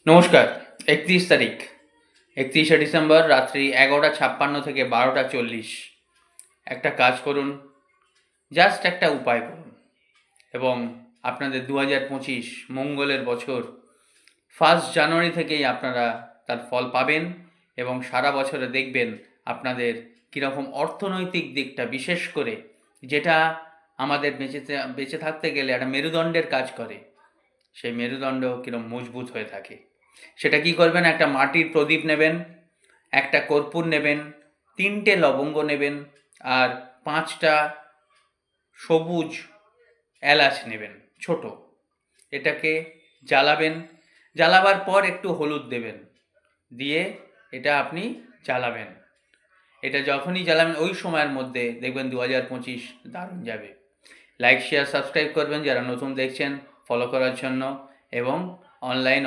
নমস্কার। ৩১ তারিখ, ৩১শে ডিসেম্বর রাত্রি ১১:৫৬ থেকে ১২:৪০। একটা কাজ করুন, জাস্ট একটা উপায় করুন এবং আপনাদের ২০২৫ মঙ্গলের বছর 1 জানুয়ারি থেকেই আপনারা তার ফল পাবেন এবং সারা বছরে দেখবেন আপনাদের কীরকম অর্থনৈতিক দিকটা, বিশেষ করে যেটা আমাদের বেঁচে থাকতে গেলে একটা মেরুদণ্ডের কাজ করে, সেই মেরুদণ্ড কীরকম মজবুত হয়ে থাকে। সেটা কি করবেন, একটা মাটির প্রদীপ নেবেন, একটা কর্পূর নেবেন, 3টে লবঙ্গ নেবেন আর 5টা সবুজ এলাচ নেবেন ছোট। এটাকে জ্বালাবেন, জ্বালাবার পর একটু হলুদ দেবেন, দিয়ে এটা আপনি জ্বালাবেন। এটা যখনই জ্বালাবেন ওই সময়ের মধ্যে দেখবেন 2025 দারুণ যাবে। লাইক, শেয়ার, সাবস্ক্রাইব করবেন যারা নতুন দেখছেন, ফলো করার জন্য, এবং অনলাইন